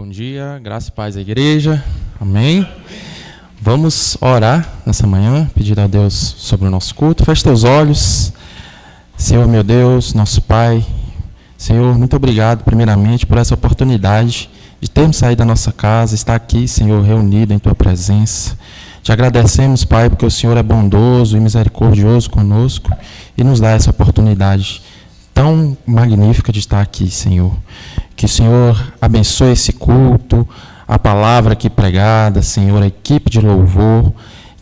Bom dia, graça e paz à igreja. Amém. Vamos orar nessa manhã, pedir a Deus sobre o nosso culto. Feche teus olhos. Senhor, meu Deus, nosso Pai. Senhor, muito obrigado, primeiramente, por essa oportunidade de termos saído da nossa casa, estar aqui, Senhor, reunido em Tua presença. Te agradecemos, Pai, porque o Senhor é bondoso e misericordioso conosco e nos dá essa oportunidade tão magnífica de estar aqui, Senhor. Que o Senhor abençoe esse culto, a palavra aqui pregada, Senhor, a equipe de louvor,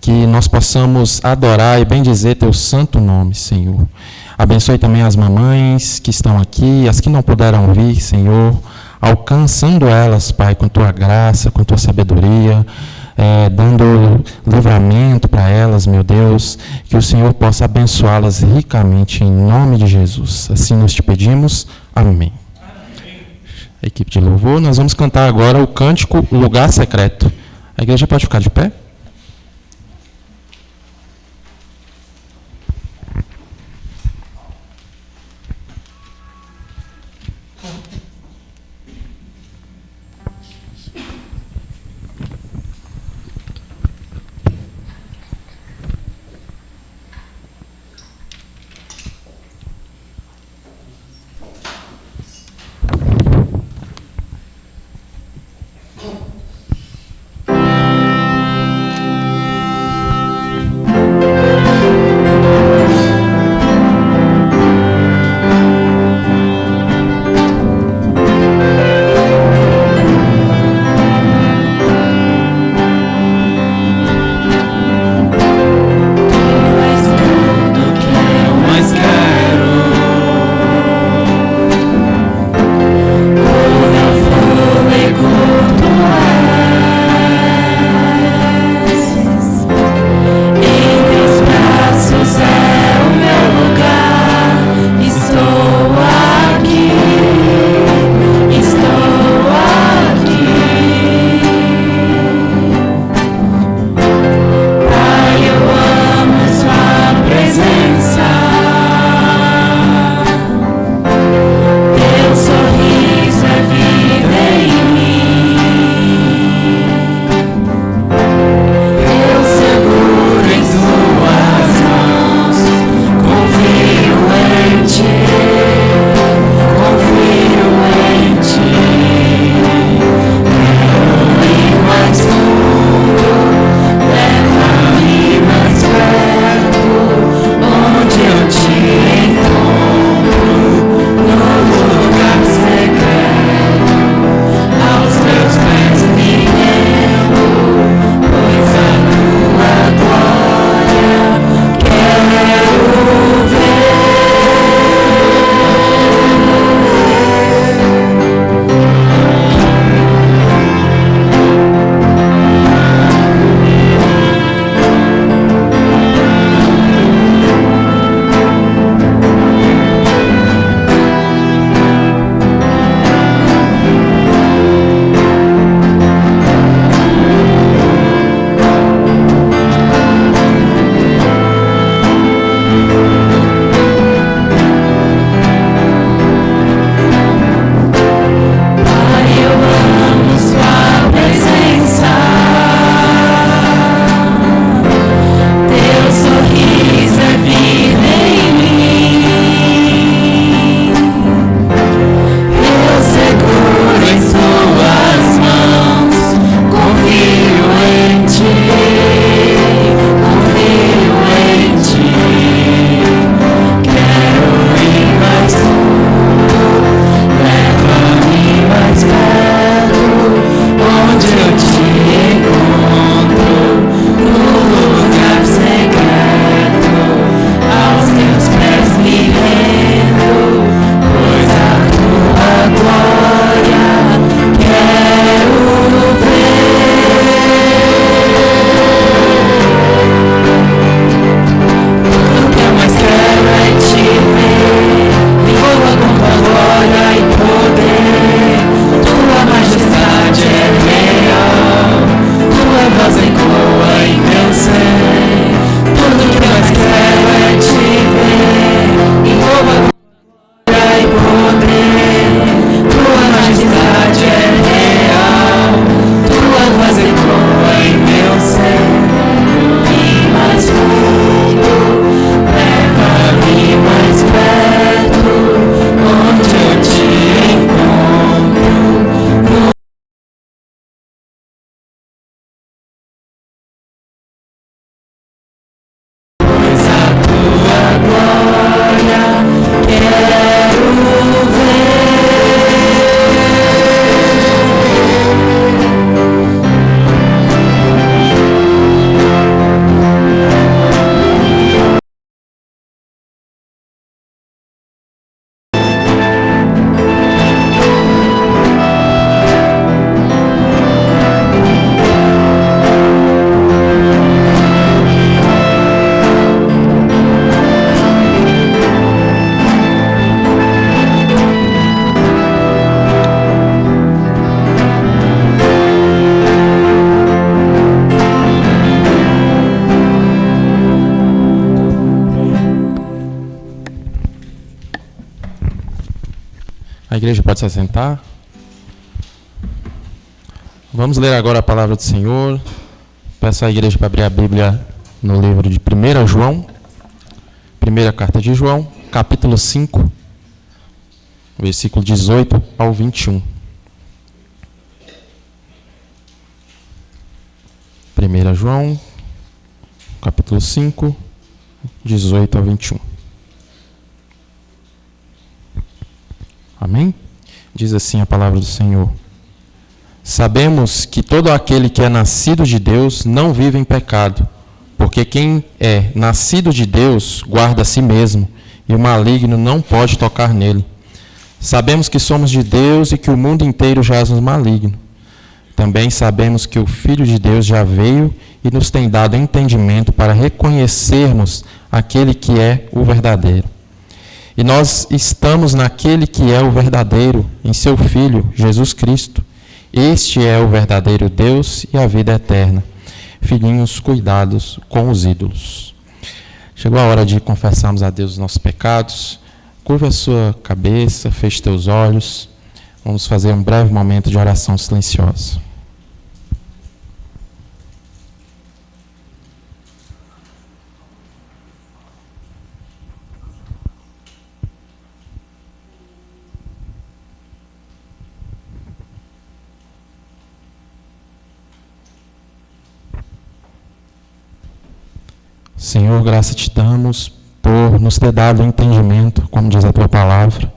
que nós possamos adorar e bendizer Teu santo nome, Senhor. Abençoe também as mamães que estão aqui, as que não puderam vir, Senhor, alcançando elas, Pai, com Tua graça, com Tua sabedoria, dando livramento para elas, meu Deus, que o Senhor possa abençoá-las ricamente, em nome de Jesus. Assim nós te pedimos. Amém. A equipe de louvor, nós vamos cantar agora o cântico Lugar Secreto. A igreja pode ficar de pé? igreja pode se assentar. Vamos ler agora a palavra do Senhor. Peço à igreja para abrir a Bíblia no livro de 1 João, primeira carta de João, capítulo 5, versículo 18 ao 21. 1 João, capítulo 5, 18 ao 21. Amém? Diz assim a palavra do Senhor. Sabemos que todo aquele que é nascido de Deus não vive em pecado, porque quem é nascido de Deus guarda a si mesmo, e o maligno não pode tocar nele. Sabemos que somos de Deus e que o mundo inteiro jaz no maligno. Também sabemos que o Filho de Deus já veio e nos tem dado entendimento para reconhecermos aquele que é o verdadeiro. E nós estamos naquele que é o verdadeiro, em seu Filho, Jesus Cristo. Este é o verdadeiro Deus e a vida eterna. Filhinhos, cuidados com os ídolos. Chegou a hora de confessarmos a Deus os nossos pecados. Curva a sua cabeça, feche teus olhos. Vamos fazer um breve momento de oração silenciosa. Senhor, graça te damos por nos ter dado entendimento, como diz a tua palavra.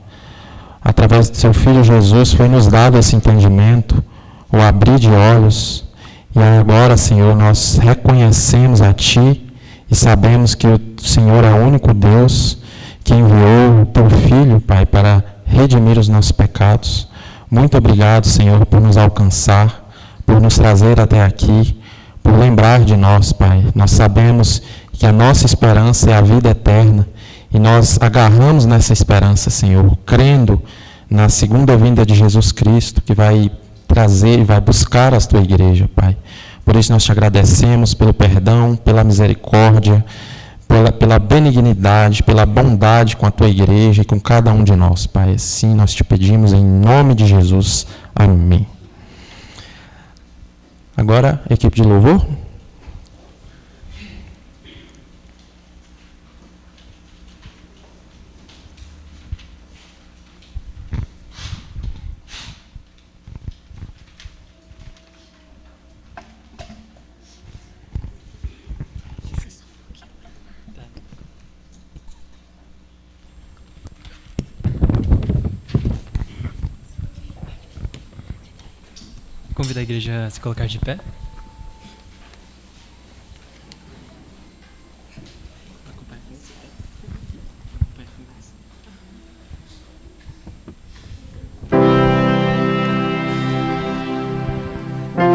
Através do seu Filho Jesus foi nos dado esse entendimento, o abrir de olhos. E agora, Senhor, nós reconhecemos a Ti e sabemos que o Senhor é o único Deus que enviou o Teu Filho, Pai, para redimir os nossos pecados. Muito obrigado, Senhor, por nos alcançar, por nos trazer até aqui, por lembrar de nós, Pai. Nós sabemos que a nossa esperança é a vida eterna, e nós agarramos nessa esperança, Senhor, crendo na segunda vinda de Jesus Cristo, que vai trazer e vai buscar a tua igreja, Pai. Por isso nós te agradecemos pelo perdão, pela misericórdia, pela benignidade, pela bondade com a tua igreja e com cada um de nós, Pai. Assim nós te pedimos em nome de Jesus. Amém. Agora, equipe de louvor. Convido a igreja a se colocar de pé. Ave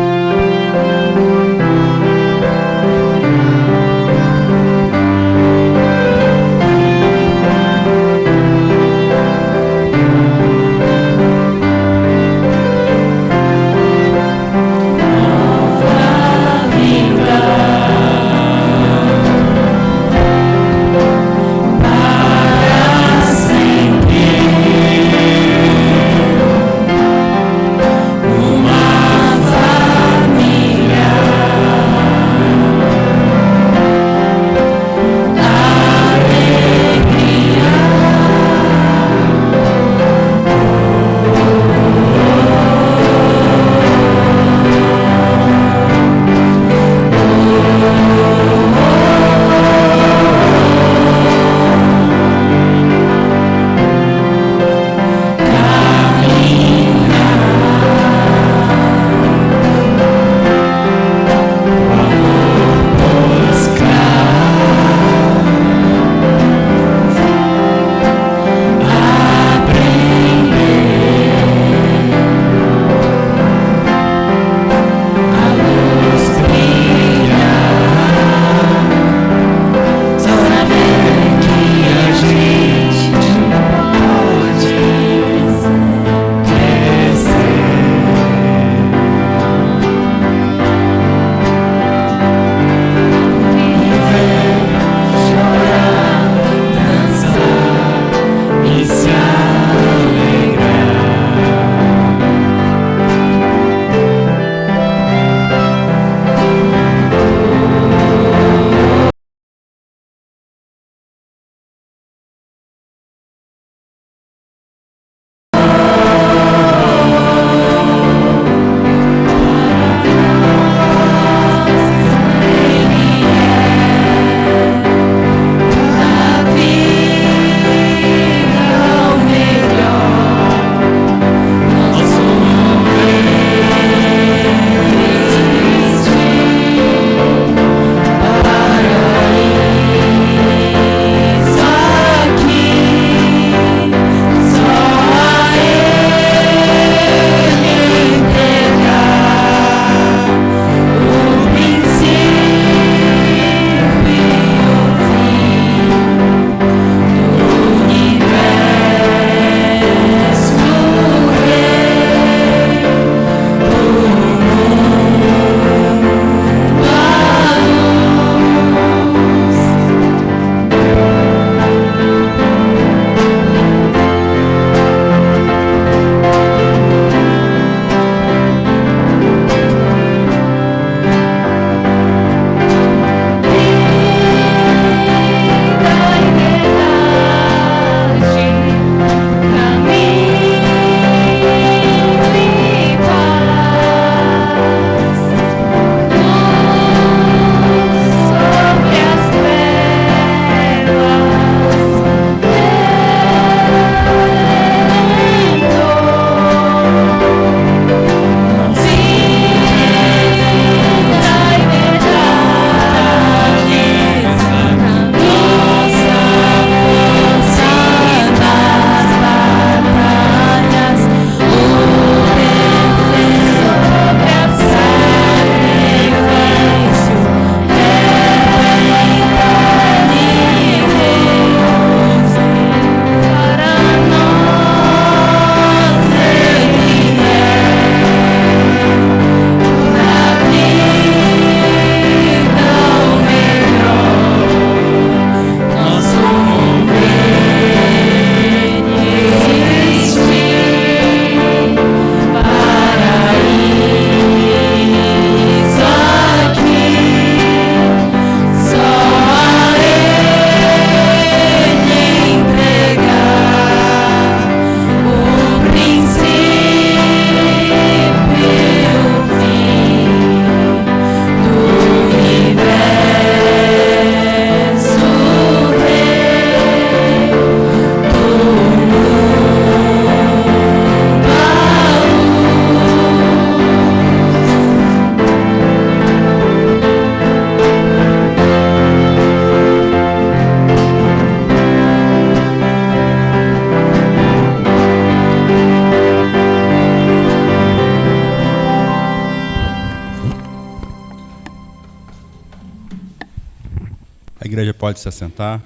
pode se assentar.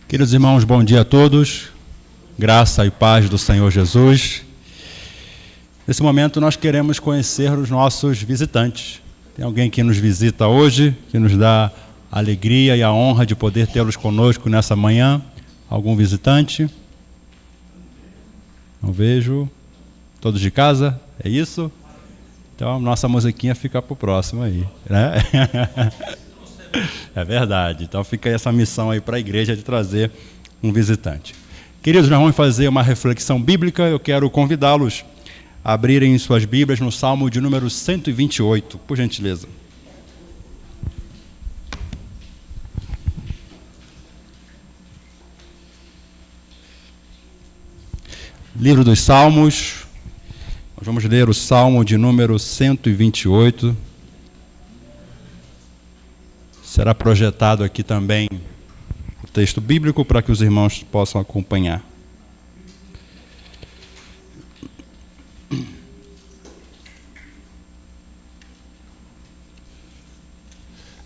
Queridos irmãos, bom dia a todos. Graça e paz do Senhor Jesus. Nesse momento nós queremos conhecer os nossos visitantes. Tem alguém que nos visita hoje, que nos dá a alegria e a honra de poder tê-los conosco nessa manhã. Algum visitante? Não vejo. Todos de casa? É isso? Então, nossa musiquinha fica para o próximo aí, né? É verdade. Então, fica aí essa missão aí para a igreja de trazer um visitante. Queridos, nós vamos fazer uma reflexão bíblica. Eu quero convidá-los a abrirem suas Bíblias no Salmo de número 128, por gentileza. Livro dos Salmos, nós vamos ler o Salmo de número 128. Será projetado aqui também o texto bíblico para que os irmãos possam acompanhar.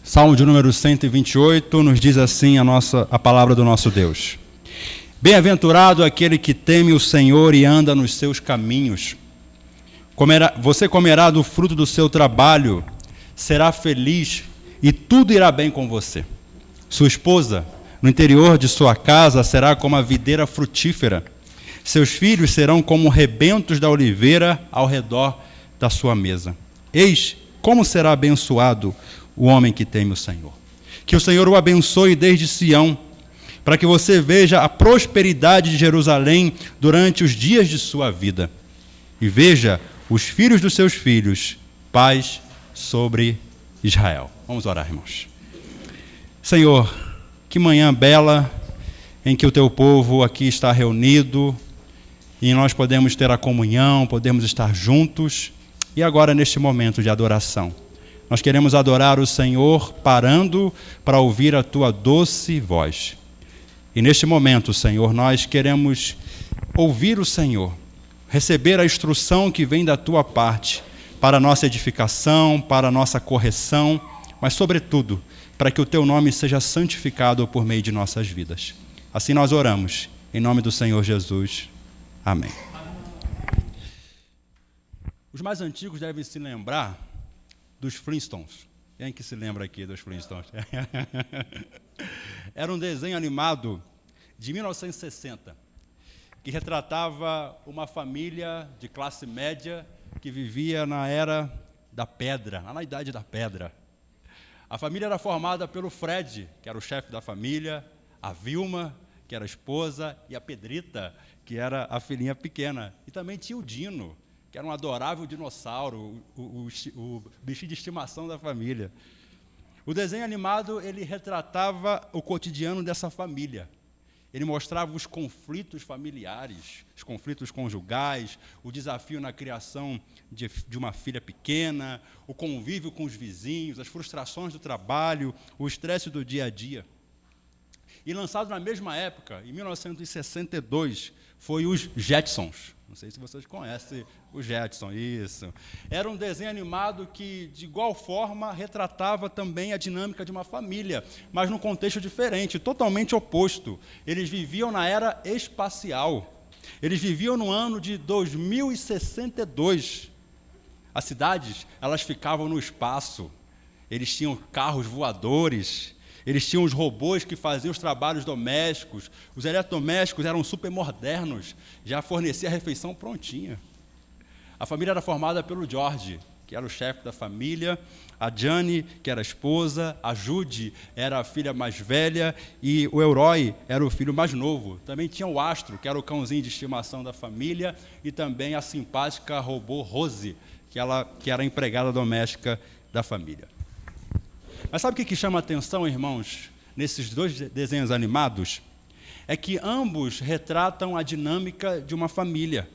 Salmo de número 128 nos diz assim a palavra do nosso Deus. Bem-aventurado aquele que teme o Senhor e anda nos seus caminhos. Você comerá do fruto do seu trabalho, será feliz e tudo irá bem com você. Sua esposa, no interior de sua casa, será como a videira frutífera. Seus filhos serão como rebentos da oliveira ao redor da sua mesa. Eis como será abençoado o homem que teme o Senhor. Que o Senhor o abençoe desde Sião, para que você veja a prosperidade de Jerusalém durante os dias de sua vida. E veja os filhos dos seus filhos, paz sobre Israel. Vamos orar, irmãos. Senhor, que manhã bela em que o teu povo aqui está reunido e nós podemos ter a comunhão, podemos estar juntos. E agora, neste momento de adoração, nós queremos adorar o Senhor parando para ouvir a tua doce voz. E neste momento, Senhor, nós queremos ouvir o Senhor, receber a instrução que vem da tua parte para a nossa edificação, para a nossa correção, mas, sobretudo, para que o teu nome seja santificado por meio de nossas vidas. Assim nós oramos, em nome do Senhor Jesus. Amém. Os mais antigos devem se lembrar dos Flintstones. Quem que se lembra aqui dos Flintstones? Era um desenho animado de 1960, que retratava uma família de classe média que vivia na era da pedra, na Idade da Pedra. A família era formada pelo Fred, que era o chefe da família, a Vilma, que era a esposa, e a Pedrita, que era a filhinha pequena. E também tinha o Dino, que era um adorável dinossauro, o bichinho de estimação da família. O desenho animado, ele retratava o cotidiano dessa família. Ele mostrava os conflitos familiares, os conflitos conjugais, o desafio na criação de uma filha pequena, o convívio com os vizinhos, as frustrações do trabalho, o estresse do dia a dia. E lançado na mesma época, em 1962, foi os Jetsons. Não sei se vocês conhecem o Jetson, isso. Era um desenho animado que, de igual forma, retratava também a dinâmica de uma família, mas num contexto diferente, totalmente oposto. Eles viviam na era espacial. Eles viviam no ano de 2062. As cidades, elas ficavam no espaço. Eles tinham carros voadores. Eles tinham os robôs que faziam os trabalhos domésticos. Os eletrodomésticos eram super modernos, já fornecia a refeição prontinha. A família era formada pelo George, que era o chefe da família, a Jane, que era a esposa, a Judy era a filha mais velha e o Elroy era o filho mais novo. Também tinha o Astro, que era o cãozinho de estimação da família, e também a simpática robô Rose, que era a empregada doméstica da família. Mas sabe o que chama a atenção, irmãos, nesses dois desenhos animados? É que ambos retratam a dinâmica de uma família.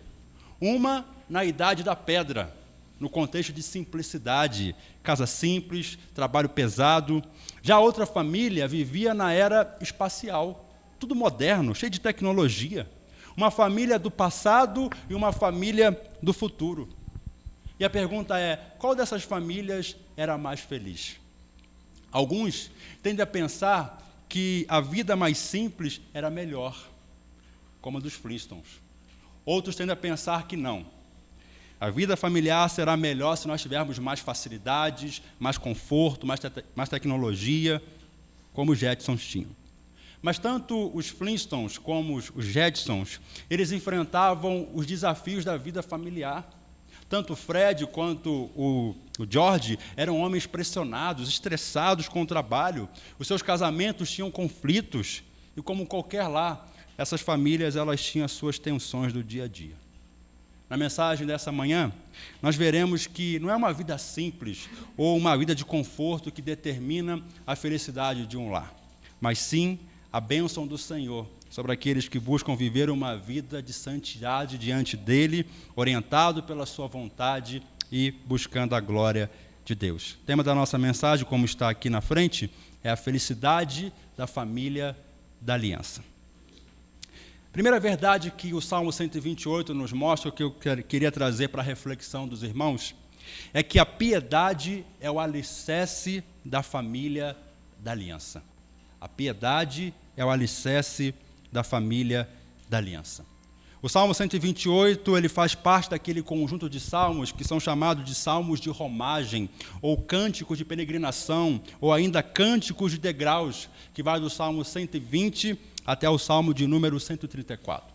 Uma na Idade da Pedra, no contexto de simplicidade, casa simples, trabalho pesado. Já a outra família vivia na era espacial, tudo moderno, cheio de tecnologia. uma família do passado e uma família do futuro. E a pergunta é, qual dessas famílias era mais feliz? Alguns tendem a pensar que a vida mais simples era melhor, como a dos Flintstones. Outros tendem a pensar que não. A vida familiar será melhor se nós tivermos mais facilidades, mais conforto, mais tecnologia, como os Jetsons tinham. Mas tanto os Flintstones como os Jetsons, eles enfrentavam os desafios da vida familiar. Tanto o Fred quanto o George eram homens pressionados, estressados com o trabalho. Os seus casamentos tinham conflitos. E como qualquer lar, essas famílias elas tinham as suas tensões do dia a dia. Na mensagem dessa manhã, nós veremos que não é uma vida simples ou uma vida de conforto que determina a felicidade de um lar, mas sim a bênção do Senhor sobre aqueles que buscam viver uma vida de santidade diante dEle, orientado pela sua vontade e buscando a glória de Deus. O tema da nossa mensagem, como está aqui na frente, é a felicidade da família da aliança. Primeira verdade que o Salmo 128 nos mostra, que eu queria trazer para a reflexão dos irmãos, é que a piedade é o alicerce da família da aliança. A piedade é o alicerce da família da aliança. O Salmo 128, ele faz parte daquele conjunto de salmos que são chamados de salmos de romagem, ou cânticos de peregrinação, ou ainda cânticos de degraus, que vai do Salmo 120 até o Salmo de número 134.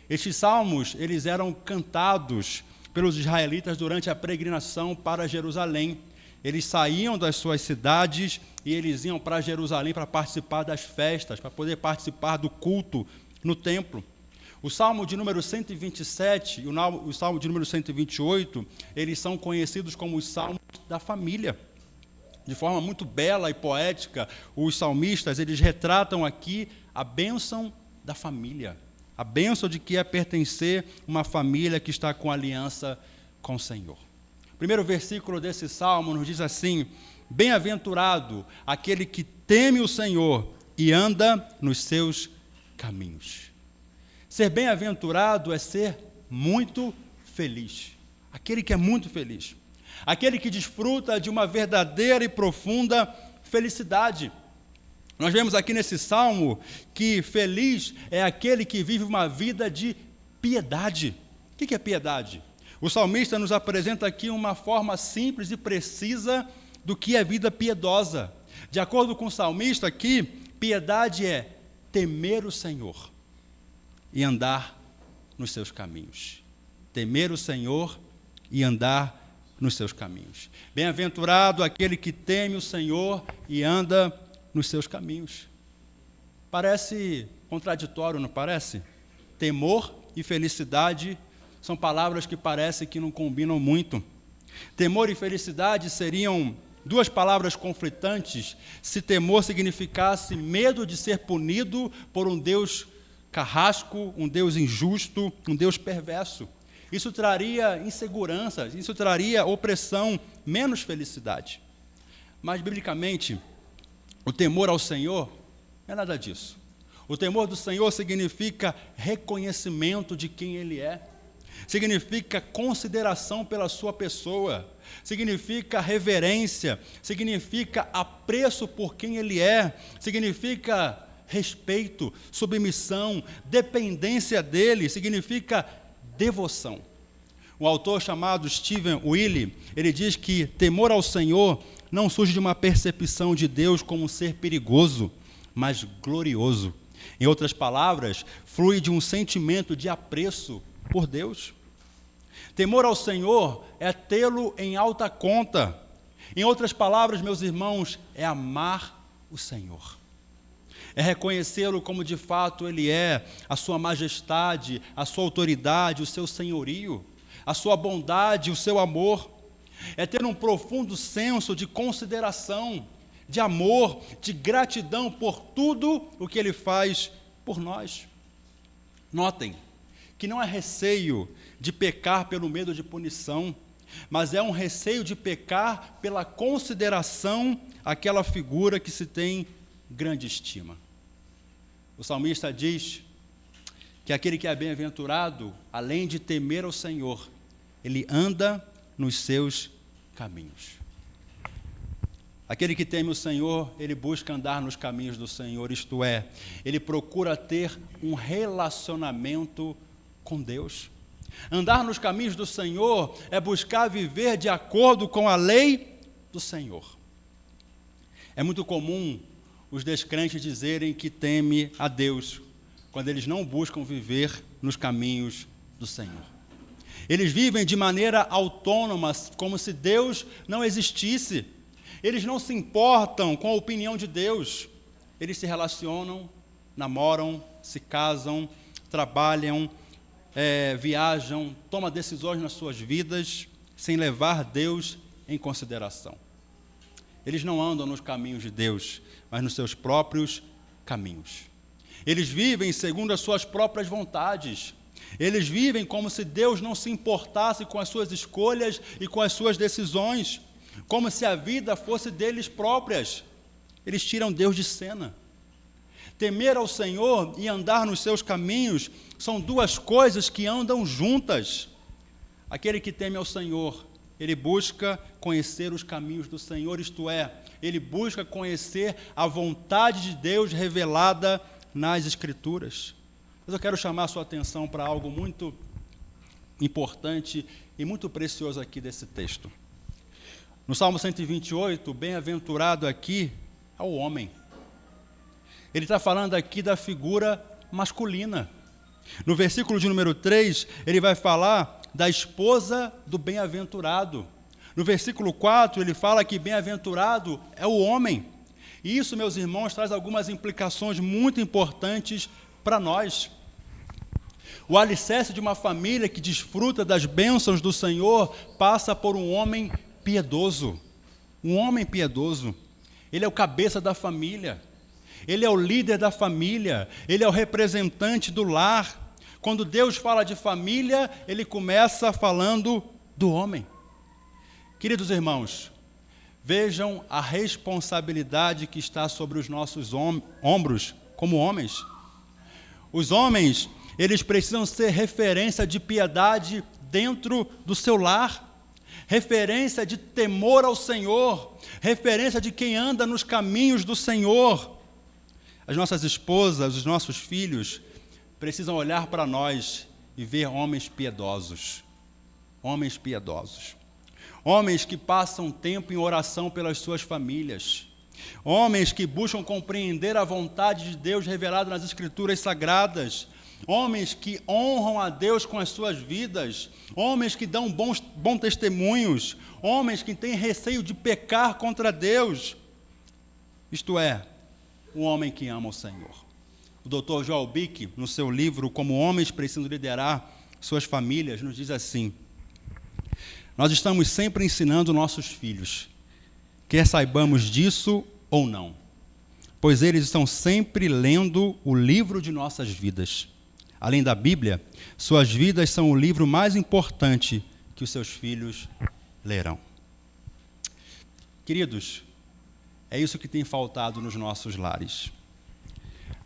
Estes salmos, eles eram cantados pelos israelitas durante a peregrinação para Jerusalém. Eles saíam das suas cidades e eles iam para Jerusalém para participar das festas, para poder participar do culto no templo. O Salmo de número 127 e o Salmo de número 128, eles são conhecidos como os salmos da família. De forma muito bela e poética, os salmistas, eles retratam aqui a bênção da família, a bênção de que é pertencer uma família que está com aliança com o Senhor. O primeiro versículo desse salmo nos diz assim: bem-aventurado aquele que teme o Senhor e anda nos seus caminhos. Ser bem-aventurado é ser muito feliz. Aquele que é muito feliz. Aquele que desfruta de uma verdadeira e profunda felicidade. Nós vemos aqui nesse salmo que feliz é aquele que vive uma vida de piedade. O que é piedade? O salmista nos apresenta aqui uma forma simples e precisa do que é vida piedosa. De acordo com o salmista aqui, piedade é temer o Senhor e andar nos seus caminhos. Temer o Senhor e andar nos seus caminhos. Bem-aventurado aquele que teme o Senhor e anda nos seus caminhos. Parece contraditório, não parece? Temor e felicidade são palavras que parece que não combinam muito. Temor e felicidade seriam duas palavras conflitantes se temor significasse medo de ser punido por um Deus carrasco, um Deus injusto, um Deus perverso. Isso traria insegurança, isso traria opressão, menos felicidade. Mas, biblicamente, o temor ao Senhor não é nada disso. O temor do Senhor significa reconhecimento de quem Ele é, significa consideração pela sua pessoa, significa reverência, significa apreço por quem Ele é, significa respeito, submissão, dependência dEle, significa devoção. Um autor chamado Stephen Wiley, ele diz que temor ao Senhor não surge de uma percepção de Deus como um ser perigoso, mas glorioso. Em outras palavras, flui de um sentimento de apreço por Deus. Temor ao Senhor é tê-lo em alta conta. Em outras palavras, meus irmãos, é amar o Senhor. É reconhecê-lo como de fato Ele é, a sua majestade, a sua autoridade, o seu senhorio, a sua bondade, o seu amor. É ter um profundo senso de consideração, de amor, de gratidão por tudo o que Ele faz por nós. Notem que não é receio de pecar pelo medo de punição, mas é um receio de pecar pela consideração àquela figura que se tem grande estima. O salmista diz que aquele que é bem-aventurado, além de temer ao Senhor, ele anda nos seus caminhos. Aquele que teme o Senhor, ele busca andar nos caminhos do Senhor, isto é, ele procura ter um relacionamento com Deus. Andar nos caminhos do Senhor é buscar viver de acordo com a lei do Senhor. É muito comum os descrentes dizerem que temem a Deus, quando eles não buscam viver nos caminhos do Senhor. Eles vivem de maneira autônoma, como se Deus não existisse. Eles não se importam com a opinião de Deus. Eles se relacionam, namoram, se casam, trabalham, viajam, tomam decisões nas suas vidas, sem levar Deus em consideração. Eles não andam nos caminhos de Deus, mas nos seus próprios caminhos. Eles vivem segundo as suas próprias vontades. Eles vivem como se Deus não se importasse com as suas escolhas e com as suas decisões, como se a vida fosse deles próprias. Eles tiram Deus de cena. Temer ao Senhor e andar nos seus caminhos são duas coisas que andam juntas. Aquele que teme ao Senhor, ele busca conhecer os caminhos do Senhor, isto é, ele busca conhecer a vontade de Deus revelada nas Escrituras. Mas eu quero chamar a sua atenção para algo muito importante e muito precioso aqui desse texto. No Salmo 128, bem-aventurado aqui é o homem. Ele está falando aqui da figura masculina. No versículo de número 3, ele vai falar da esposa do bem-aventurado. No versículo 4, ele fala que bem-aventurado é o homem. E isso, meus irmãos, traz algumas implicações muito importantes para nós. O alicerce de uma família que desfruta das bênçãos do Senhor passa por um homem piedoso. Um homem piedoso. Ele é o cabeça da família. Ele é o líder da família. Ele é o representante do lar. Quando Deus fala de família, ele começa falando do homem. Queridos irmãos, vejam a responsabilidade que está sobre os nossos ombros como homens. Os homens, eles precisam ser referência de piedade dentro do seu lar, referência de temor ao Senhor, referência de quem anda nos caminhos do Senhor. As nossas esposas, os nossos filhos, precisam olhar para nós e ver homens piedosos. Homens piedosos. Homens que passam tempo em oração pelas suas famílias. Homens que buscam compreender a vontade de Deus revelada nas Escrituras Sagradas. Homens que honram a Deus com as suas vidas. Homens que dão bons testemunhos. Homens que têm receio de pecar contra Deus. Isto é, um homem que ama o Senhor. O Dr. Joel Bick, no seu livro Como Homens Precisam Liderar Suas Famílias, nos diz assim: nós estamos sempre ensinando nossos filhos, quer saibamos disso ou não, pois eles estão sempre lendo o livro de nossas vidas. Além da Bíblia, suas vidas são o livro mais importante que os seus filhos lerão. Queridos, é isso que tem faltado nos nossos lares.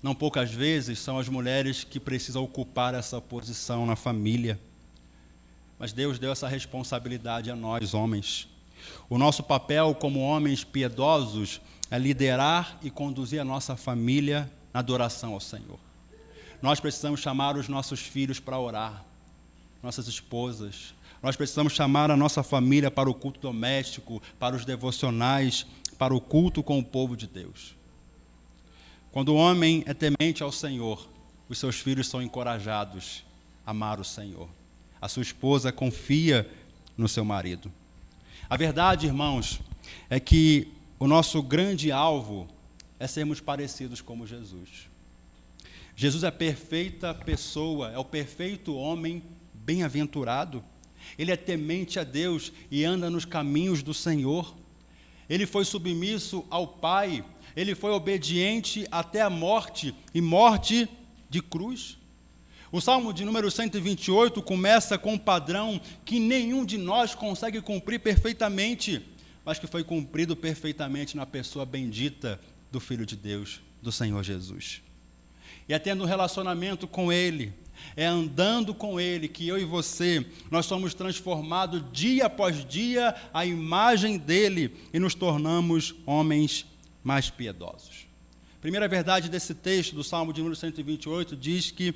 Não poucas vezes são as mulheres que precisam ocupar essa posição na família. Mas Deus deu essa responsabilidade a nós, homens. O nosso papel como homens piedosos é liderar e conduzir a nossa família na adoração ao Senhor. Nós precisamos chamar os nossos filhos para orar, nossas esposas. Nós precisamos chamar a nossa família para o culto doméstico, para os devocionais, para o culto com o povo de Deus. Quando o homem é temente ao Senhor, os seus filhos são encorajados a amar o Senhor. A sua esposa confia no seu marido. A verdade, irmãos, é que o nosso grande alvo é sermos parecidos como Jesus. Jesus é a perfeita pessoa, é o perfeito homem bem-aventurado. Ele é temente a Deus e anda nos caminhos do Senhor. Ele foi submisso ao Pai. Ele foi obediente até a morte, e morte de cruz. O Salmo de número 128 começa com um padrão que nenhum de nós consegue cumprir perfeitamente, mas que foi cumprido perfeitamente na pessoa bendita do Filho de Deus, do Senhor Jesus. E é tendo um relacionamento com Ele, É andando com Ele que eu e você, nós somos transformados dia após dia à imagem dEle e nos tornamos homens mais piedosos. Primeira verdade desse texto do Salmo de número 128 diz que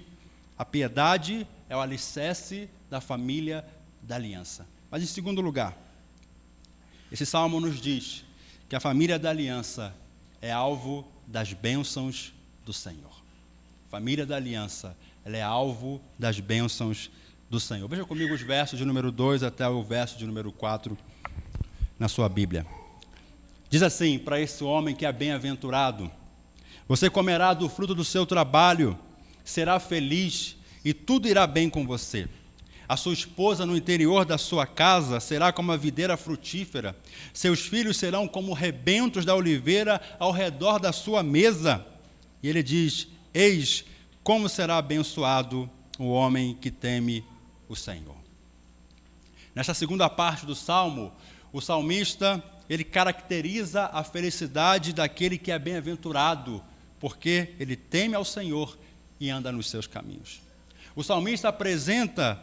a piedade é o alicerce da família da aliança. Mas em segundo lugar, esse Salmo nos diz que a família da aliança é alvo das bênçãos do Senhor. A família da aliança, ela é alvo das bênçãos do Senhor. Veja comigo os versos de número 2 até o verso de número 4 na sua Bíblia. Diz assim, para esse homem que é bem-aventurado: você comerá do fruto do seu trabalho, será feliz e tudo irá bem com você. A sua esposa no interior da sua casa será como a videira frutífera. Seus filhos serão como rebentos da oliveira ao redor da sua mesa. E ele diz: eis como será abençoado o homem que teme o Senhor. Nesta segunda parte do Salmo, o salmista, ele caracteriza a felicidade daquele que é bem-aventurado, porque ele teme ao Senhor e anda nos seus caminhos. O salmista apresenta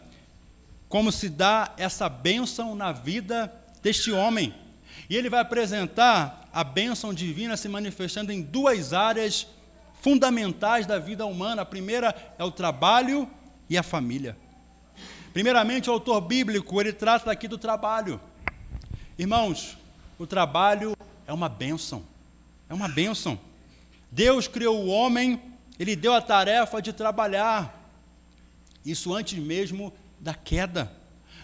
como se dá essa bênção na vida deste homem. E ele vai apresentar a bênção divina se manifestando em duas áreas fundamentais da vida humana. A primeira é o trabalho e a família. Primeiramente, o autor bíblico, ele trata aqui do trabalho. Irmãos, o trabalho é uma bênção. É uma bênção. Deus criou o homem, ele deu a tarefa de trabalhar. Isso antes mesmo da queda,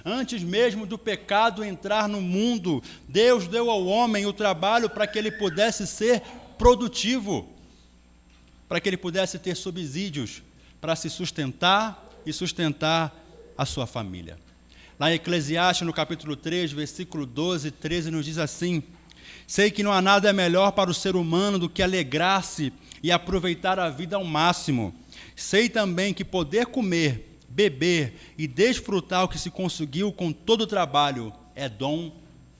antes mesmo do pecado entrar no mundo. Deus deu ao homem o trabalho para que ele pudesse ser produtivo, para que ele pudesse ter subsídios, para se sustentar e sustentar a sua família. Lá em Eclesiastes, no capítulo 3, versículo 12 e 13, nos diz assim: sei que não há nada melhor para o ser humano do que alegrar-se e aproveitar a vida ao máximo. Sei também que poder comer, beber e desfrutar o que se conseguiu com todo o trabalho é dom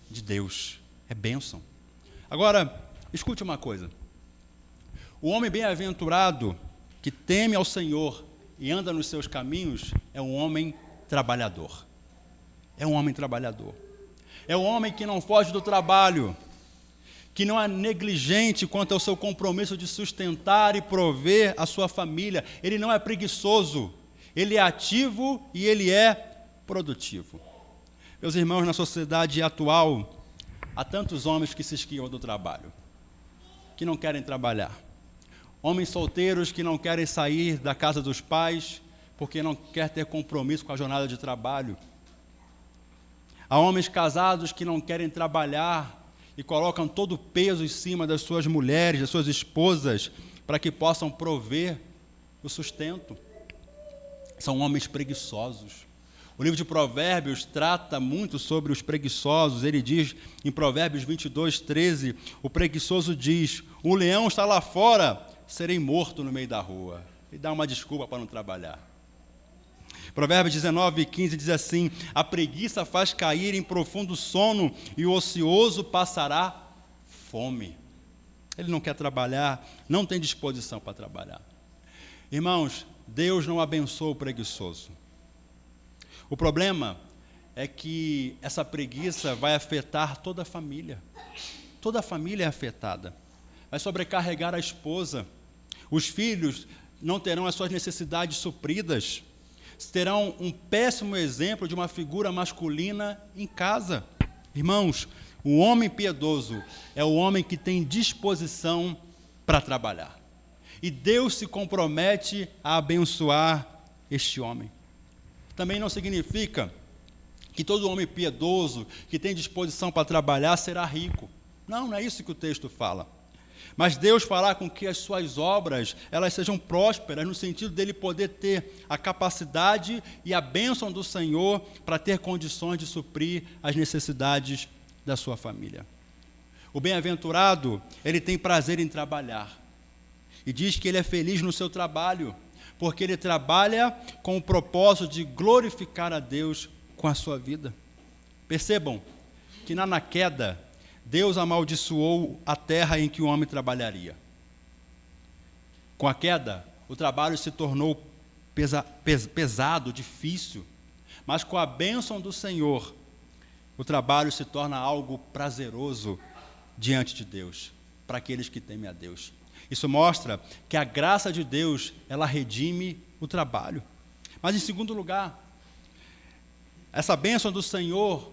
de Deus, é bênção. Agora, escute uma coisa: o homem bem-aventurado que teme ao Senhor e anda nos seus caminhos é um homem trabalhador. É um homem trabalhador. É um homem que não foge do trabalho, que não é negligente quanto ao seu compromisso de sustentar e prover a sua família. Ele não é preguiçoso. Ele é ativo e ele é produtivo. Meus irmãos, na sociedade atual, há tantos homens que se esquivam do trabalho, que não querem trabalhar. Homens solteiros que não querem sair da casa dos pais, porque não quer ter compromisso com a jornada de trabalho. Há homens casados que não querem trabalhar e colocam todo o peso em cima das suas mulheres, das suas esposas, para que possam prover o sustento. São homens preguiçosos. O livro de Provérbios trata muito sobre os preguiçosos. Ele diz, em Provérbios 22, 13, o preguiçoso diz: um leão está lá fora, serei morto no meio da rua. E dá uma desculpa para não trabalhar. Provérbios 19, 15 diz assim: a preguiça faz cair em profundo sono e o ocioso passará fome. Ele não quer trabalhar, não tem disposição para trabalhar. Irmãos, Deus não abençoa o preguiçoso. O problema é que essa preguiça vai afetar toda a família. Toda a família é afetada. Vai sobrecarregar a esposa. Os filhos não terão as suas necessidades supridas. Terão um péssimo exemplo de uma figura masculina em casa. Irmãos, o homem piedoso é o homem que tem disposição para trabalhar. E Deus se compromete a abençoar este homem. Também não significa que todo homem piedoso, que tem disposição para trabalhar, será rico. Não é isso que o texto fala. Mas Deus fará com que as suas obras, elas sejam prósperas, no sentido dele poder ter a capacidade e a bênção do Senhor para ter condições de suprir as necessidades da sua família. O bem-aventurado, ele tem prazer em trabalhar. E diz que ele é feliz no seu trabalho, porque ele trabalha com o propósito de glorificar a Deus com a sua vida. Percebam que na queda, Deus amaldiçoou a terra em que o homem trabalharia. Com a queda, o trabalho se tornou pesado, difícil, mas com a bênção do Senhor, o trabalho se torna algo prazeroso diante de Deus, para aqueles que temem a Deus. Isso mostra que a graça de Deus, ela redime o trabalho. Mas em segundo lugar, essa bênção do Senhor,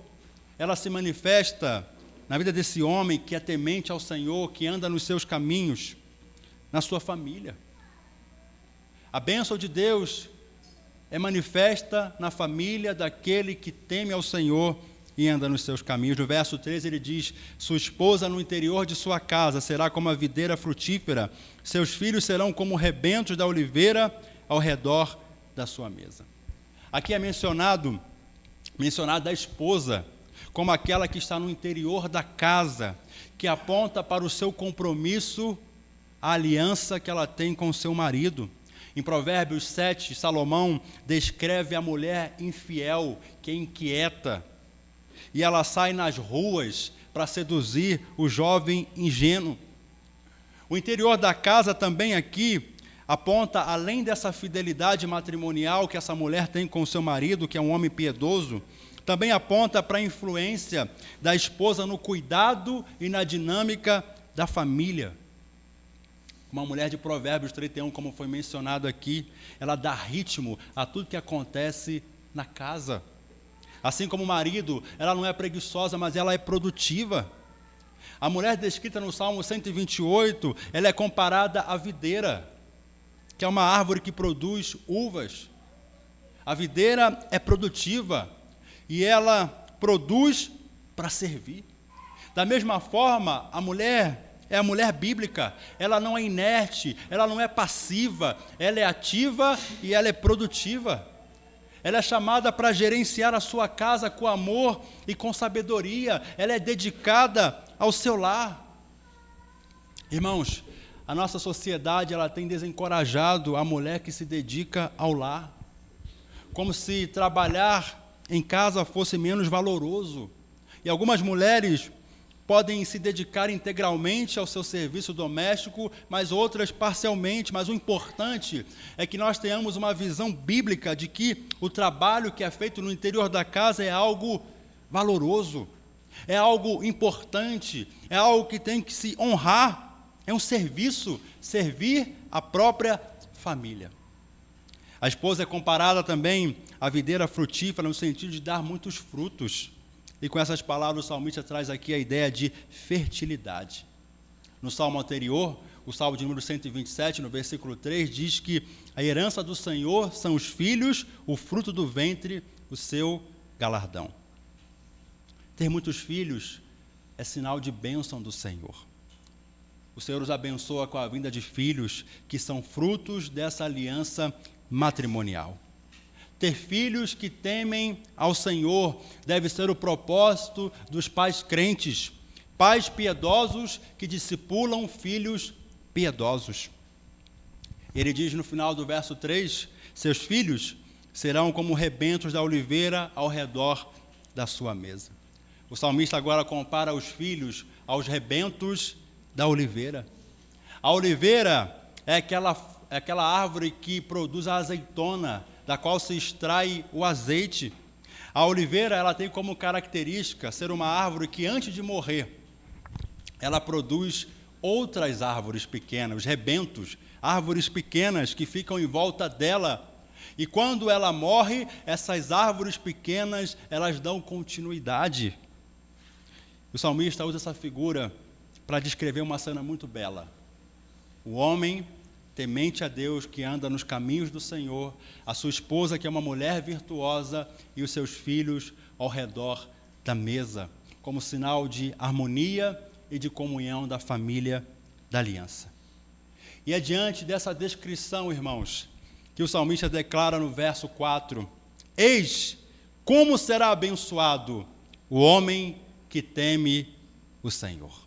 ela se manifesta na vida desse homem que é temente ao Senhor, que anda nos seus caminhos, na sua família. A bênção de Deus é manifesta na família daquele que teme ao Senhor e anda nos seus caminhos. No verso 13 ele diz: sua esposa no interior de sua casa será como a videira frutífera, seus filhos serão como rebentos da oliveira ao redor da sua mesa. Aqui é mencionado a esposa como aquela que está no interior da casa, que aponta para o seu compromisso, a aliança que ela tem com o seu marido. Em Provérbios 7, Salomão descreve a mulher infiel, que é inquieta, e ela sai nas ruas para seduzir o jovem ingênuo. O interior da casa também aqui aponta, além dessa fidelidade matrimonial que essa mulher tem com o seu marido, que é um homem piedoso, também aponta para a influência da esposa no cuidado e na dinâmica da família. Uma mulher de Provérbios 31, como foi mencionado aqui, ela dá ritmo a tudo que acontece na casa. Assim como o marido, ela não é preguiçosa, mas ela é produtiva. A mulher descrita no Salmo 128, ela é comparada à videira, que é uma árvore que produz uvas. A videira é produtiva e ela produz para servir. Da mesma forma, a mulher é a mulher bíblica, ela não é inerte, ela não é passiva, ela é ativa e ela é produtiva. Ela é chamada para gerenciar a sua casa com amor e com sabedoria, ela é dedicada ao seu lar. Irmãos, a nossa sociedade ela tem desencorajado a mulher que se dedica ao lar, como se trabalhar em casa fosse menos valoroso. E algumas mulheres podem se dedicar integralmente ao seu serviço doméstico, mas outras parcialmente. Mas o importante é que nós tenhamos uma visão bíblica de que o trabalho que é feito no interior da casa é algo valoroso, é algo importante, é algo que tem que se honrar, é um serviço, servir a própria família. A esposa é comparada também à videira frutífera no sentido de dar muitos frutos. E com essas palavras o salmista traz aqui a ideia de fertilidade. No salmo anterior, o salmo de número 127, no versículo 3, diz que a herança do Senhor são os filhos, o fruto do ventre, o seu galardão. Ter muitos filhos é sinal de bênção do Senhor. O Senhor os abençoa com a vinda de filhos que são frutos dessa aliança matrimonial. Ter filhos que temem ao Senhor deve ser o propósito dos pais crentes, pais piedosos que discipulam filhos piedosos. Ele diz no final do verso 3, seus filhos serão como rebentos da oliveira ao redor da sua mesa. O salmista agora compara os filhos aos rebentos da oliveira. A oliveira é aquela árvore que produz a azeitona, da qual se extrai o azeite. A oliveira ela tem como característica ser uma árvore que antes de morrer, ela produz outras árvores pequenas, os rebentos, árvores pequenas que ficam em volta dela. E quando ela morre, essas árvores pequenas, elas dão continuidade. O salmista usa essa figura para descrever uma cena muito bela. O homem temente a Deus, que anda nos caminhos do Senhor, a sua esposa, que é uma mulher virtuosa, e os seus filhos ao redor da mesa, como sinal de harmonia e de comunhão da família da aliança. E é diante dessa descrição, irmãos, que o salmista declara no verso 4, eis como será abençoado o homem que teme o Senhor.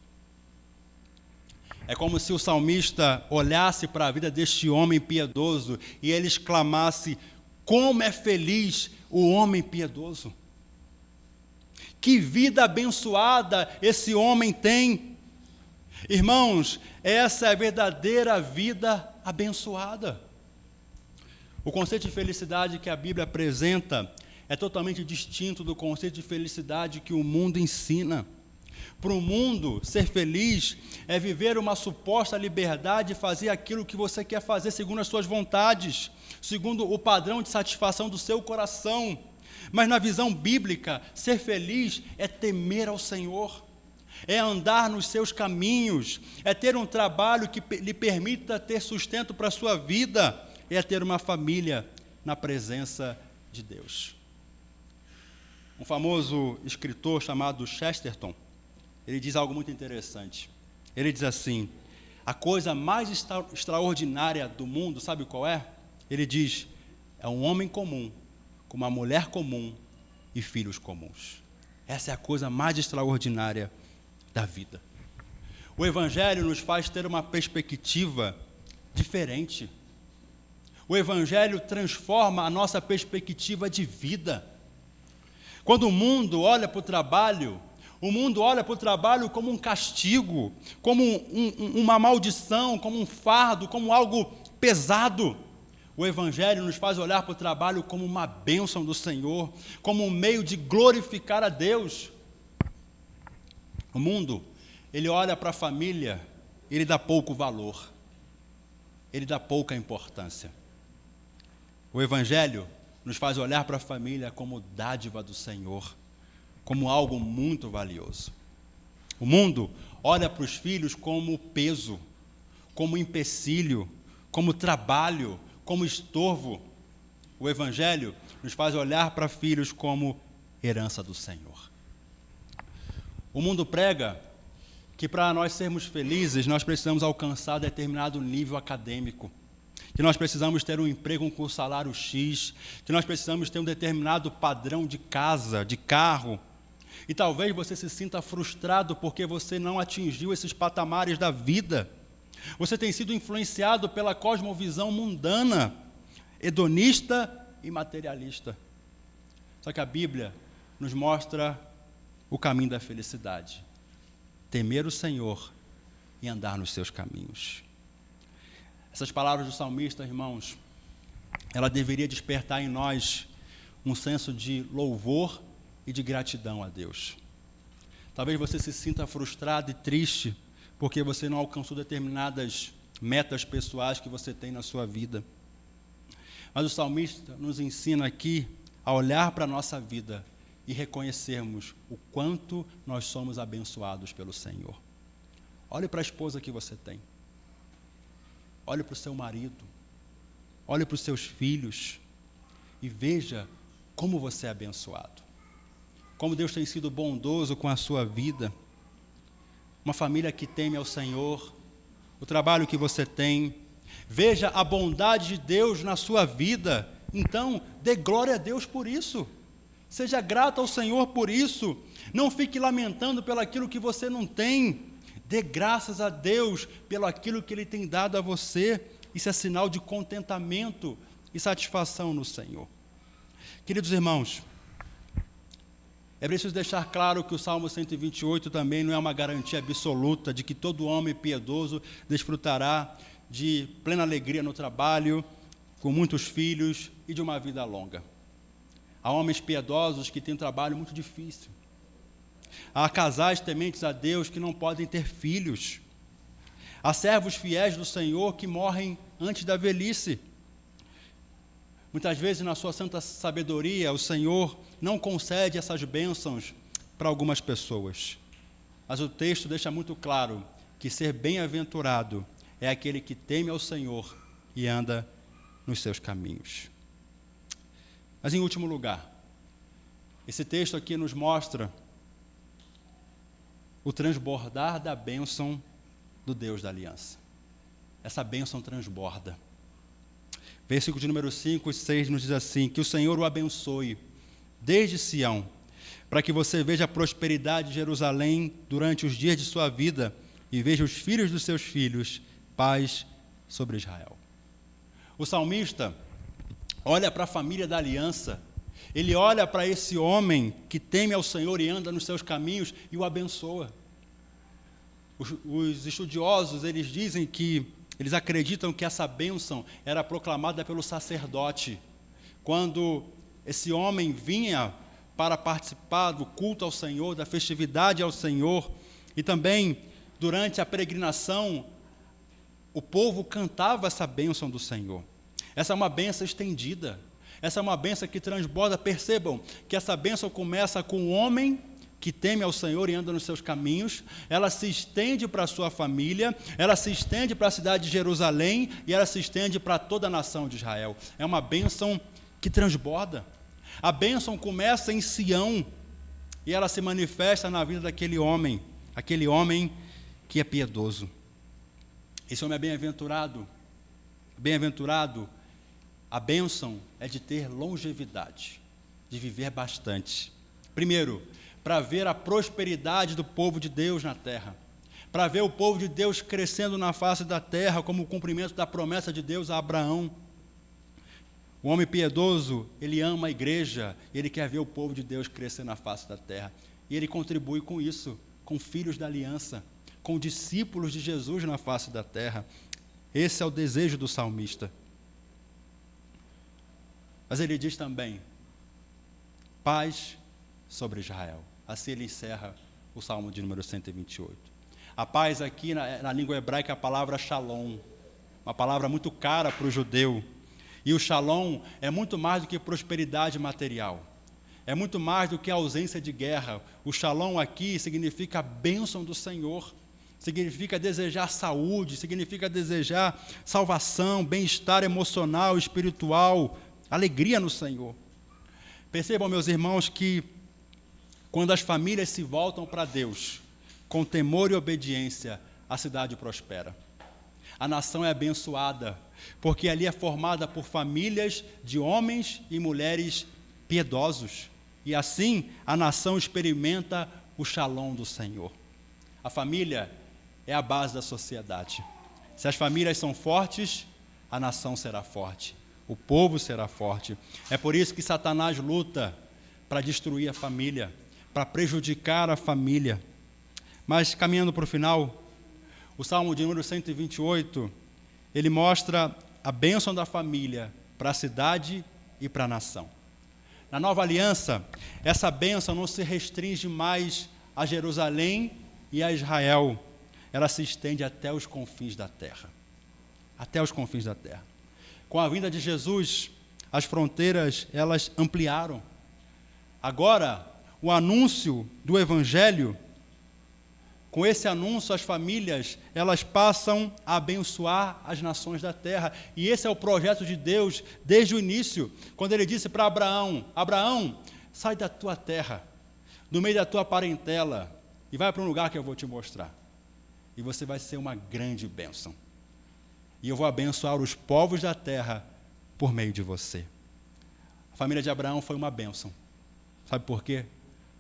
É como se o salmista olhasse para a vida deste homem piedoso e ele exclamasse, como é feliz o homem piedoso. Que vida abençoada esse homem tem. Irmãos, essa é a verdadeira vida abençoada. O conceito de felicidade que a Bíblia apresenta é totalmente distinto do conceito de felicidade que o mundo ensina. Para o mundo, ser feliz é viver uma suposta liberdade e fazer aquilo que você quer fazer segundo as suas vontades, segundo o padrão de satisfação do seu coração. Mas na visão bíblica, ser feliz é temer ao Senhor, é andar nos seus caminhos, é ter um trabalho que lhe permita ter sustento para a sua vida, é ter uma família na presença de Deus. Um famoso escritor chamado Chesterton, ele diz algo muito interessante. Ele diz assim: a coisa mais extraordinária do mundo, sabe qual é? Ele diz, é um homem comum, com uma mulher comum e filhos comuns. Essa é a coisa mais extraordinária da vida. O Evangelho nos faz ter uma perspectiva diferente. O Evangelho transforma a nossa perspectiva de vida. Quando o mundo olha para o trabalho, o mundo olha para o trabalho como um castigo, como uma maldição, como um fardo, como algo pesado. O Evangelho nos faz olhar para o trabalho como uma bênção do Senhor, como um meio de glorificar a Deus. O mundo, ele olha para a família, ele dá pouco valor, ele dá pouca importância. O Evangelho nos faz olhar para a família como dádiva do Senhor, como algo muito valioso. O mundo olha para os filhos como peso, como empecilho, como trabalho, como estorvo. O Evangelho nos faz olhar para filhos como herança do Senhor. O mundo prega que para nós sermos felizes, nós precisamos alcançar determinado nível acadêmico, que nós precisamos ter um emprego com salário X, que nós precisamos ter um determinado padrão de casa, de carro. E talvez você se sinta frustrado porque você não atingiu esses patamares da vida. Você tem sido influenciado pela cosmovisão mundana, hedonista e materialista. Só que a Bíblia nos mostra o caminho da felicidade: temer o Senhor e andar nos seus caminhos. Essas palavras do salmista, irmãos, ela deveria despertar em nós um senso de louvor e de gratidão a Deus. Talvez você se sinta frustrado e triste porque você não alcançou determinadas metas pessoais que você tem na sua vida. Mas o salmista nos ensina aqui a olhar para a nossa vida e reconhecermos o quanto nós somos abençoados pelo Senhor. Olhe para a esposa que você tem. Olhe para o seu marido. Olhe para os seus filhos e veja como você é abençoado. Como Deus tem sido bondoso com a sua vida. Uma família que teme ao Senhor, o trabalho que você tem. Veja a bondade de Deus na sua vida. Então, dê glória a Deus por isso. Seja grato ao Senhor por isso. Não fique lamentando pelo aquilo que você não tem. Dê graças a Deus pelo aquilo que Ele tem dado a você. Isso é sinal de contentamento e satisfação no Senhor. Queridos irmãos, é preciso deixar claro que o Salmo 128 também não é uma garantia absoluta de que todo homem piedoso desfrutará de plena alegria no trabalho, com muitos filhos e de uma vida longa. Há homens piedosos que têm um trabalho muito difícil. Há casais tementes a Deus que não podem ter filhos. Há servos fiéis do Senhor que morrem antes da velhice. Muitas vezes, na sua santa sabedoria, o Senhor não concede essas bênçãos para algumas pessoas. Mas o texto deixa muito claro que ser bem-aventurado é aquele que teme ao Senhor e anda nos seus caminhos. Mas, em último lugar, esse texto aqui nos mostra o transbordar da bênção do Deus da aliança. Essa bênção transborda. Versículo de número 5 e 6 nos diz assim: que o Senhor o abençoe desde Sião, para que você veja a prosperidade de Jerusalém durante os dias de sua vida e veja os filhos dos seus filhos, paz sobre Israel. O salmista olha para a família da aliança, ele olha para esse homem que teme ao Senhor e anda nos seus caminhos e o abençoa. Os estudiosos, eles dizem que Eles acreditam que essa bênção era proclamada pelo sacerdote. Quando esse homem vinha para participar do culto ao Senhor, da festividade ao Senhor, e também durante a peregrinação, o povo cantava essa bênção do Senhor. Essa é uma bênção estendida. Essa é uma bênção que transborda. Percebam que essa bênção começa com o homem que teme ao Senhor e anda nos seus caminhos. Ela se estende para a sua família, ela se estende para a cidade de Jerusalém e ela se estende para toda a nação de Israel. É uma bênção que transborda. A bênção começa em Sião e ela se manifesta na vida daquele homem que é piedoso. Esse homem é bem-aventurado. Bem-aventurado, a bênção é de ter longevidade, de viver bastante. Primeiro, para ver a prosperidade do povo de Deus na terra, para ver o povo de Deus crescendo na face da terra, como o cumprimento da promessa de Deus a Abraão. O homem piedoso, ele ama a igreja, ele quer ver o povo de Deus crescer na face da terra. E ele contribui com isso, com filhos da aliança, com discípulos de Jesus na face da terra. Esse é o desejo do salmista. Mas ele diz também, paz sobre Israel. Assim ele encerra o Salmo de número 128. A paz aqui na língua hebraica é a palavra shalom, uma palavra muito cara para o judeu. E o shalom é muito mais do que prosperidade material. É muito mais do que a ausência de guerra. O shalom aqui significa a bênção do Senhor. Significa desejar saúde, significa desejar salvação, bem-estar emocional, espiritual, alegria no Senhor. Percebam, meus irmãos, que quando as famílias se voltam para Deus, com temor e obediência, a cidade prospera. A nação é abençoada, porque ali é formada por famílias de homens e mulheres piedosos. E assim a nação experimenta o shalom do Senhor. A família é a base da sociedade. Se as famílias são fortes, a nação será forte. O povo será forte. É por isso que Satanás luta para destruir a família, para prejudicar a família. Mas, caminhando para o final, o Salmo de número 128, ele mostra a bênção da família para a cidade e para a nação. Na nova aliança, essa bênção não se restringe mais a Jerusalém e a Israel. Ela se estende até os confins da terra. Até os confins da terra. Com a vinda de Jesus, as fronteiras, elas ampliaram. Agora, o anúncio do Evangelho, com esse anúncio, as famílias, elas passam a abençoar as nações da terra. E esse é o projeto de Deus desde o início, quando ele disse para Abraão, Abraão, sai da tua terra, do meio da tua parentela, e vai para um lugar que eu vou te mostrar. E você vai ser uma grande bênção. E eu vou abençoar os povos da terra por meio de você. A família de Abraão foi uma bênção. Sabe por quê?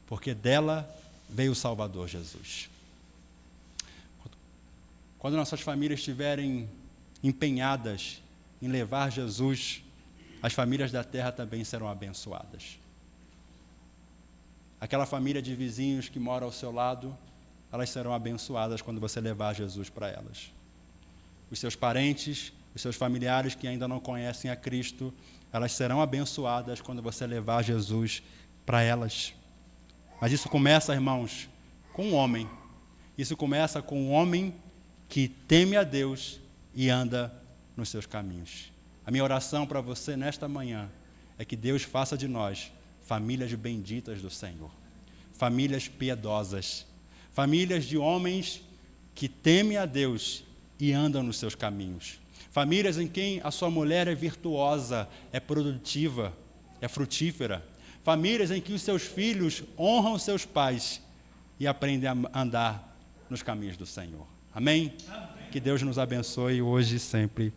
Porque dela veio o Salvador Jesus. Quando nossas famílias estiverem empenhadas em levar Jesus, as famílias da terra também serão abençoadas. Aquela família de vizinhos que mora ao seu lado, elas serão abençoadas quando você levar Jesus para elas. Os seus parentes, os seus familiares que ainda não conhecem a Cristo, elas serão abençoadas quando você levar Jesus para elas. Mas isso começa, irmãos, com um homem. Isso começa com um homem que teme a Deus e anda nos seus caminhos. A minha oração para você nesta manhã é que Deus faça de nós famílias benditas do Senhor, famílias piedosas, famílias de homens que temem a Deus e andam nos seus caminhos. Famílias em quem a sua mulher é virtuosa, é produtiva, é frutífera. Famílias em que os seus filhos honram seus pais e aprendem a andar nos caminhos do Senhor. Amém? Amém. Que Deus nos abençoe hoje e sempre.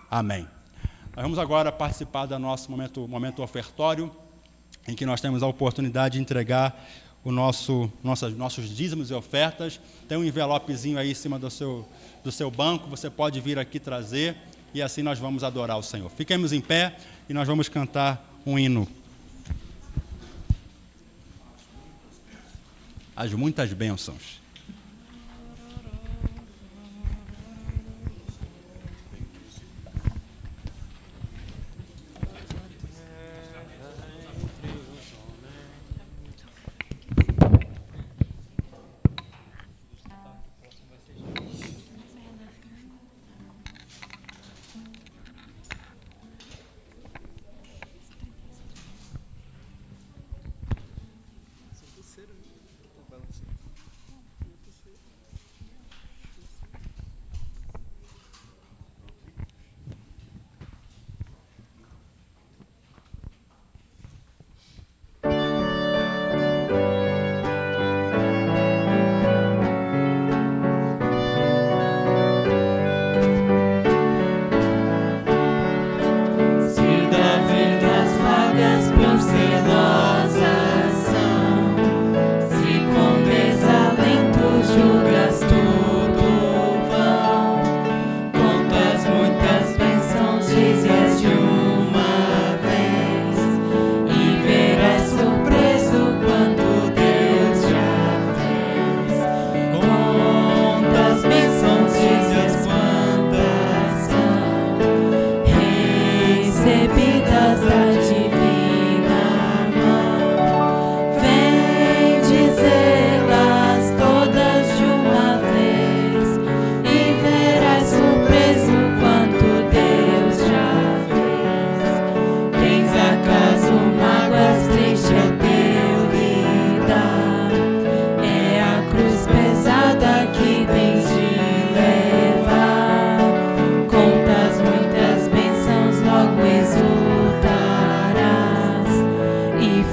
Amém. Nós vamos agora participar do nosso momento ofertório, em que nós temos a oportunidade de entregar nossos dízimos e ofertas. Tem um envelopezinho aí em cima do seu banco, você pode vir aqui trazer, e assim nós vamos adorar o Senhor. Fiquemos em pé e nós vamos cantar um hino. As muitas bênçãos.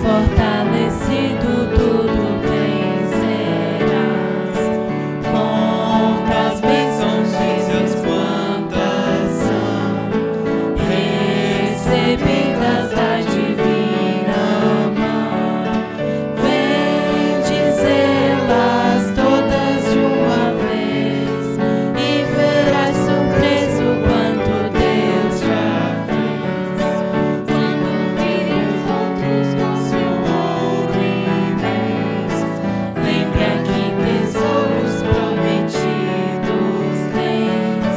fortalecido, tudo vencerás. Quantas bênçãos dizes, quantas são recebidas da divina mão. Vem dizê-las todas de uma vez e verás surpreso quanto Deus já fez. Quando virem os outros com seu ouro e bens, lembra que tesouros prometidos tens.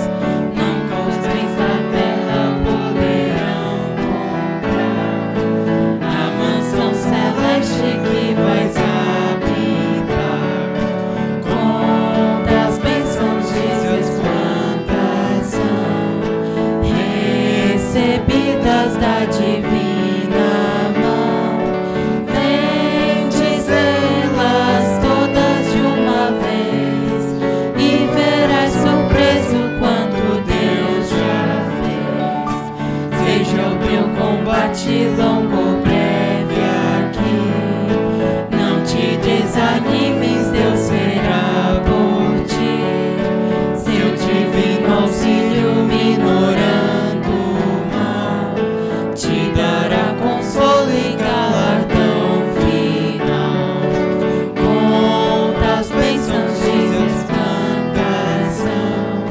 Nunca os bens da terra poderão comprar a mansão celeste que vais habitar. Quantas bênçãos dizes, quantas são recebidas da divina mão. Vem dizê-las todas de uma vez e verás surpreso quanto Deus já fez. Seja o teu combate longo ou breve aqui, não te desanimes, Deus será por ti. Seu divino auxílio minorando o mal, te dará consolo e galardão final. Quantas bênçãos dizes, quantas são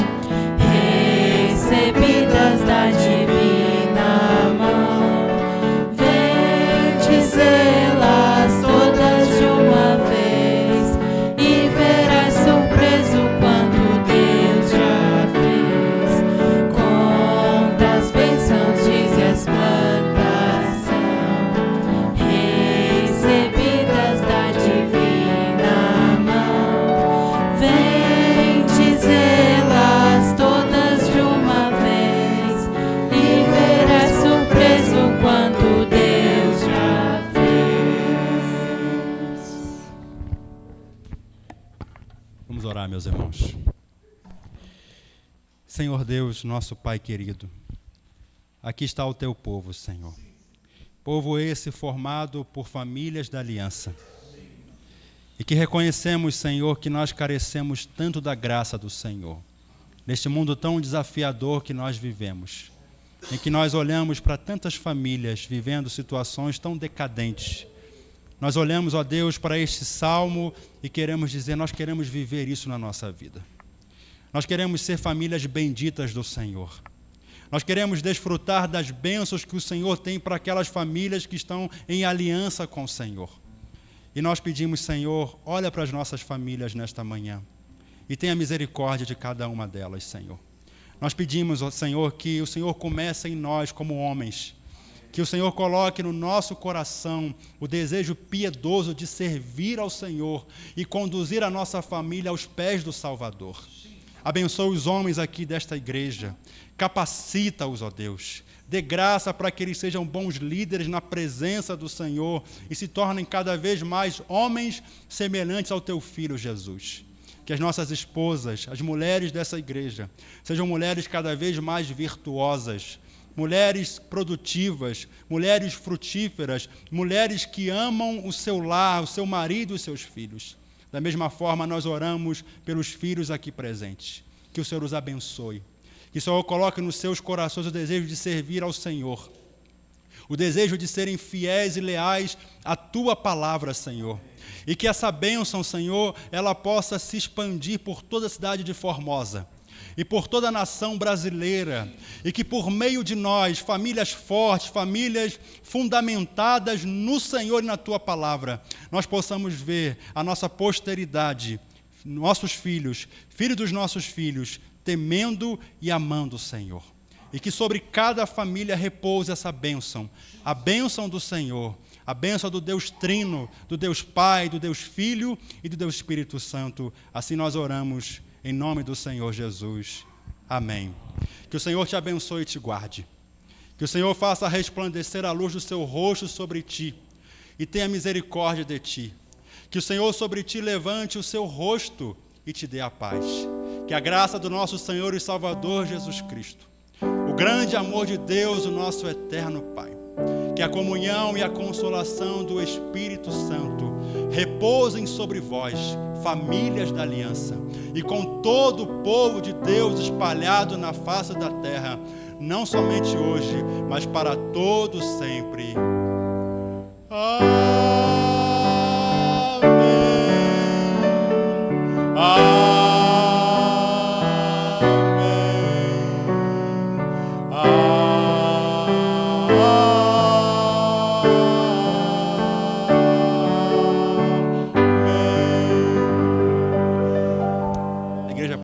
recebidas da divina mão. Vem dizê-las todas de uma vez e verás surpreso quanto Deus já fez. Quantas bênçãos dizes, quantas são recebidas da divina mão. Vem dizê-las todas de uma vez e verás surpreso quanto Deus já fez. Vamos orar, meus irmãos. Senhor Deus, nosso Pai querido, aqui está o teu povo, Senhor. Povo esse formado por famílias da aliança. E que reconhecemos, Senhor, que nós carecemos tanto da graça do Senhor, neste mundo tão desafiador que nós vivemos, em que nós olhamos para tantas famílias vivendo situações tão decadentes. Nós olhamos, ó Deus, para este salmo e queremos dizer, nós queremos viver isso na nossa vida. Nós queremos ser famílias benditas do Senhor. Nós queremos desfrutar das bênçãos que o Senhor tem para aquelas famílias que estão em aliança com o Senhor. E nós pedimos, Senhor, olha para as nossas famílias nesta manhã e tenha misericórdia de cada uma delas, Senhor. Nós pedimos, ó Senhor, que o Senhor comece em nós como homens, que o Senhor coloque no nosso coração o desejo piedoso de servir ao Senhor e conduzir a nossa família aos pés do Salvador. Abençoa os homens aqui desta igreja, capacita-os, ó Deus, dê graça para que eles sejam bons líderes na presença do Senhor e se tornem cada vez mais homens semelhantes ao teu Filho Jesus. Que as nossas esposas, as mulheres dessa igreja, sejam mulheres cada vez mais virtuosas, mulheres produtivas, mulheres frutíferas, mulheres que amam o seu lar, o seu marido e os seus filhos. Da mesma forma, nós oramos pelos filhos aqui presentes. Que o Senhor os abençoe. Que o Senhor coloque nos seus corações o desejo de servir ao Senhor. O desejo de serem fiéis e leais à Tua palavra, Senhor. E que essa bênção, Senhor, ela possa se expandir por toda a cidade de Formosa e por toda a nação brasileira, e que por meio de nós, famílias fortes, famílias fundamentadas no Senhor e na Tua palavra, nós possamos ver a nossa posteridade, nossos filhos, filhos dos nossos filhos, temendo e amando o Senhor. E que sobre cada família repouse essa bênção, a bênção do Senhor, a bênção do Deus Trino, do Deus Pai, do Deus Filho e do Deus Espírito Santo. Assim nós oramos em nome do Senhor Jesus. Amém. Que o Senhor te abençoe e te guarde. Que o Senhor faça resplandecer a luz do seu rosto sobre ti e tenha misericórdia de ti. Que o Senhor sobre ti levante o seu rosto e te dê a paz. Que a graça do nosso Senhor e Salvador Jesus Cristo, o grande amor de Deus, o nosso eterno Pai, que Que a comunhão e a consolação do Espírito Santo repousem sobre vós, famílias da aliança, e com todo o povo de Deus espalhado na face da terra, não somente hoje, mas para todos sempre. Amém.